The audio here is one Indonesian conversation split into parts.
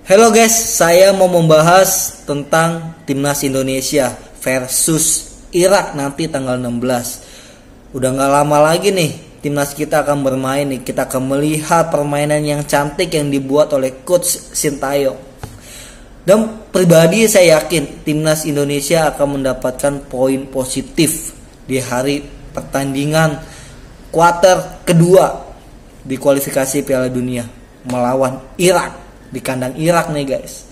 Halo guys, saya mau membahas tentang Timnas Indonesia versus Irak nanti tanggal 16. Udah gak lama lagi nih Timnas kita akan bermain nih. Kita akan melihat permainan yang cantik yang dibuat oleh Coach Sintayong. Dan pribadi saya yakin Timnas Indonesia akan mendapatkan poin positif di hari pertandingan kuarter kedua di kualifikasi Piala Dunia melawan Irak. Di kandang Irak nih guys.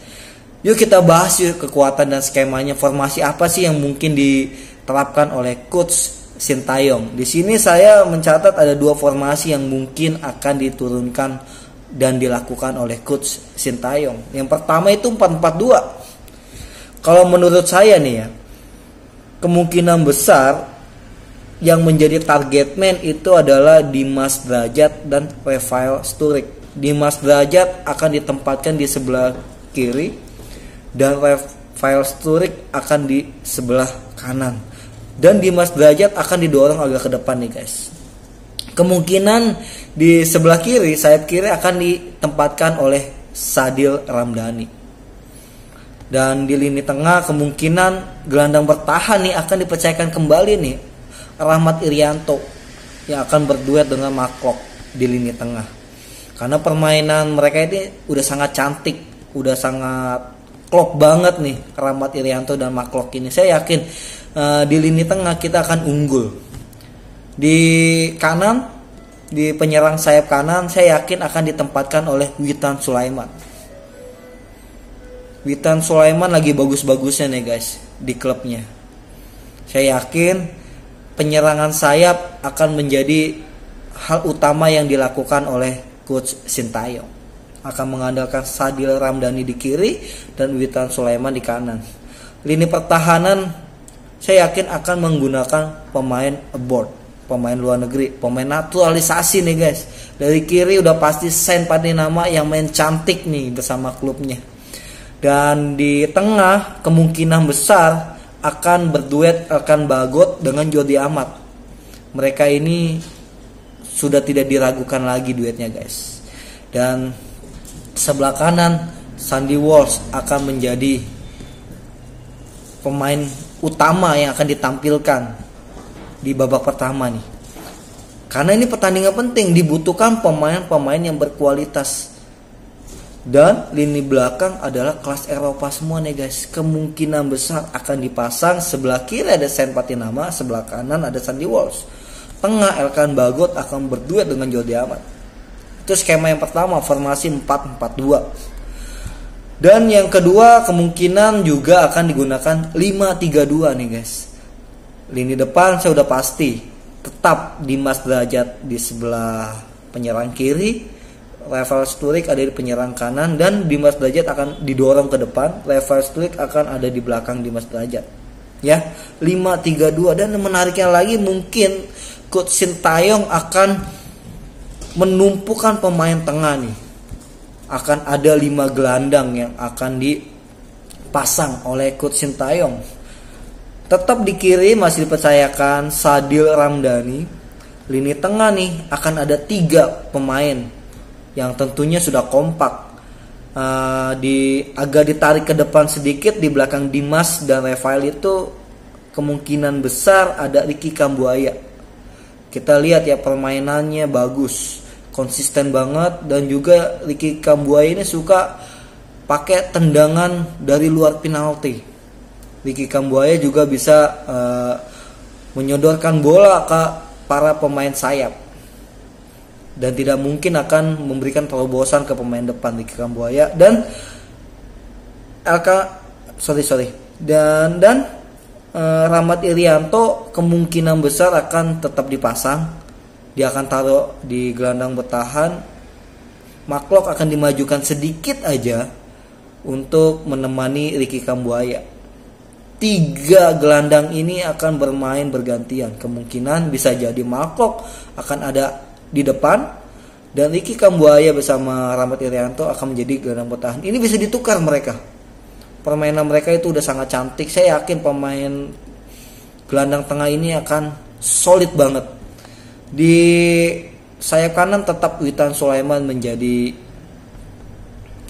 Yuk kita bahas yuk kekuatan dan skemanya, formasi apa sih yang mungkin diterapkan oleh Coach Sintayong. Di sini saya mencatat ada dua formasi yang mungkin akan diturunkan dan dilakukan oleh Coach Sintayong. Yang pertama itu 4-4-2. Kalau menurut saya nih ya, kemungkinan besar yang menjadi target man itu adalah Dimas Drajat dan Rafael Sturridge. Dimas Drajat akan ditempatkan di sebelah kiri dan Rafael Sturridge akan di sebelah kanan. Dan Dimas Drajat akan didorong agak ke depan nih guys. Kemungkinan di sebelah kiri, sayap kiri akan ditempatkan oleh Sadil Ramdhani. Dan di lini tengah kemungkinan gelandang bertahan nih akan dipercayakan kembali nih Rahmat Irianto yang akan berduet dengan Maklok di lini tengah. Karena permainan mereka ini udah sangat cantik, udah sangat klop banget nih Rahmat Irianto dan Maklok ini. Saya yakin di lini tengah kita akan unggul. Di kanan, di penyerang sayap kanan, saya yakin akan ditempatkan oleh Witan Sulaiman. Witan Sulaiman lagi bagus-bagusnya nih guys di klubnya. Saya yakin penyerangan sayap akan menjadi hal utama yang dilakukan oleh Coach Sintayong. Akan mengandalkan Sadil Ramdhani di kiri dan Witan Sulaiman di kanan. Lini pertahanan saya yakin akan menggunakan pemain abroad, pemain luar negeri, pemain naturalisasi nih guys. Dari kiri udah pasti Saint Patinama yang main cantik nih bersama klubnya. Dan di tengah kemungkinan besar akan berduet Elkan Bagot dengan Jordi Amat. Mereka ini sudah tidak diragukan lagi duetnya guys. Dan sebelah kanan Sandy Walsh akan menjadi pemain utama yang akan ditampilkan di babak pertama nih. Karena ini pertandingan penting, dibutuhkan pemain-pemain yang berkualitas. Dan lini belakang adalah kelas Eropa semua nih guys. Kemungkinan besar akan dipasang sebelah kiri ada Saint Patinama, sebelah kanan ada Sandy Walsh. Tengah Elkan Bagot akan berduet dengan Jordi Amat. Itu skema yang pertama, formasi 4-4-2. Dan yang kedua kemungkinan juga akan digunakan 5-3-2 nih guys. Lini depan saya udah pasti tetap Dimas Drajat di sebelah penyerang kiri, Rafael Sturridge ada di penyerang kanan, dan Dimas Drajat akan didorong ke depan, Rafael Sturridge akan ada di belakang Dimas Drajat. Ya, 5-3-2. Dan menariknya lagi mungkin Coach Sintayong akan menumpukan pemain tengah nih. Akan ada 5 gelandang yang akan dipasang oleh Coach Sintayong. Tetap di kiri masih dipercayakan Sadil Ramdhani. Lini tengah nih akan ada 3 pemain yang tentunya sudah kompak. Agak ditarik ke depan sedikit di belakang Dimas dan Rafael itu kemungkinan besar ada Ricky Kambuaya. Kita lihat ya permainannya bagus, konsisten banget, dan juga Ricky Kambuaya ini suka pakai tendangan dari luar penalti. Ricky Kambuaya juga bisa menyodorkan bola ke para pemain sayap. Dan tidak mungkin akan memberikan terobosan ke pemain depan Ricky Kambuaya. Dan Rahmat Irianto kemungkinan besar akan tetap dipasang. Dia akan taruh di gelandang bertahan. Maklok akan dimajukan sedikit aja untuk menemani Ricky Kambuaya. 3 gelandang ini akan bermain bergantian. Kemungkinan bisa jadi Maklok akan ada di depan dan Ricky Kambuaya bersama Rahmat Irianto akan menjadi gelandang bertahan. Ini bisa ditukar mereka. Permainan mereka itu udah sangat cantik. Saya yakin pemain gelandang tengah ini akan solid banget. Di sayap kanan tetap Witan Sulaiman menjadi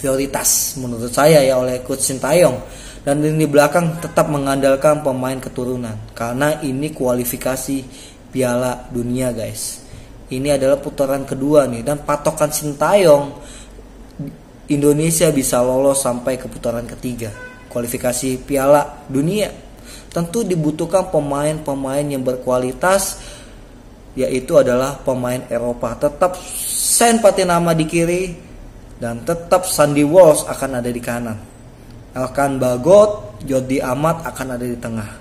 prioritas menurut saya ya oleh Coach Sintayong. Dan di belakang tetap mengandalkan pemain keturunan karena ini kualifikasi Piala Dunia guys. Ini adalah putaran kedua nih, dan patokan Sintayong Indonesia bisa lolos sampai ke putaran ketiga kualifikasi Piala Dunia. Tentu dibutuhkan pemain-pemain yang berkualitas, yaitu adalah pemain Eropa. Tetap Sen Patinama di kiri dan tetap Sandy Walsh akan ada di kanan. Elkan Bagot, Jordi Amat akan ada di tengah.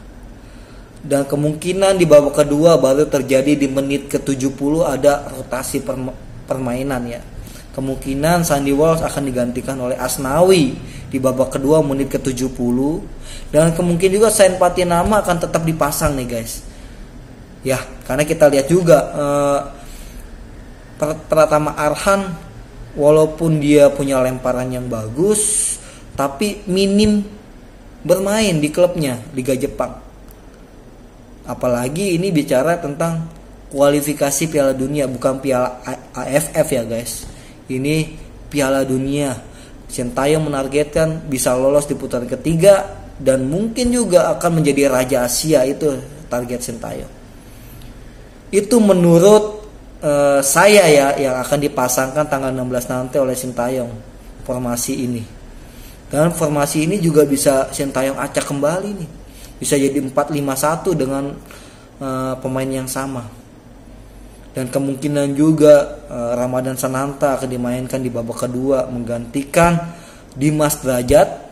Dan kemungkinan di babak kedua baru terjadi di menit ke-70 ada rotasi permainan ya. Kemungkinan Sandy Walsh akan digantikan oleh Asnawi di babak kedua menit ke-70. Dan kemungkinan juga Sen Patinama akan tetap dipasang nih guys. Ya, karena kita lihat juga Pratama Arhan walaupun dia punya lemparan yang bagus, tapi minim bermain di klubnya Liga Jepang. Apalagi ini bicara tentang kualifikasi Piala Dunia, bukan Piala AFF ya guys. Ini Piala Dunia. Sintayong menargetkan bisa lolos di putaran ketiga dan mungkin juga akan menjadi Raja Asia, itu target Sintayong. Itu menurut saya ya yang akan dipasangkan tanggal 16 nanti oleh Sintayong formasi ini. Dan formasi ini juga bisa Sintayong acak kembali nih. Bisa jadi 4-5-1 dengan pemain yang sama. Dan kemungkinan juga Ramadan Sananta akan dimainkan di babak kedua menggantikan Dimas Derajat,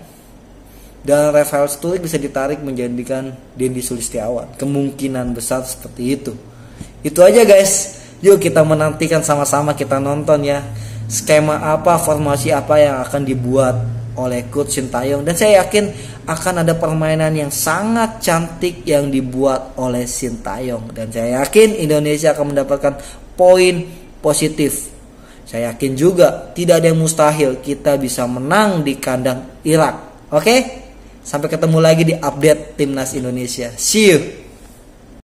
dan Rafael Sturridge bisa ditarik menjadikan Dendi Sulistiawan. Kemungkinan besar seperti itu. Itu aja guys. Yuk kita menantikan sama-sama, kita nonton ya. Skema apa, formasi apa yang akan dibuat oleh Coach Sintayong, dan saya yakin akan ada permainan yang sangat cantik yang dibuat oleh Sintayong, dan saya yakin Indonesia akan mendapatkan poin positif. Saya yakin juga tidak ada yang mustahil, kita bisa menang di kandang Irak. Oke? Sampai ketemu lagi di update Timnas Indonesia. See you.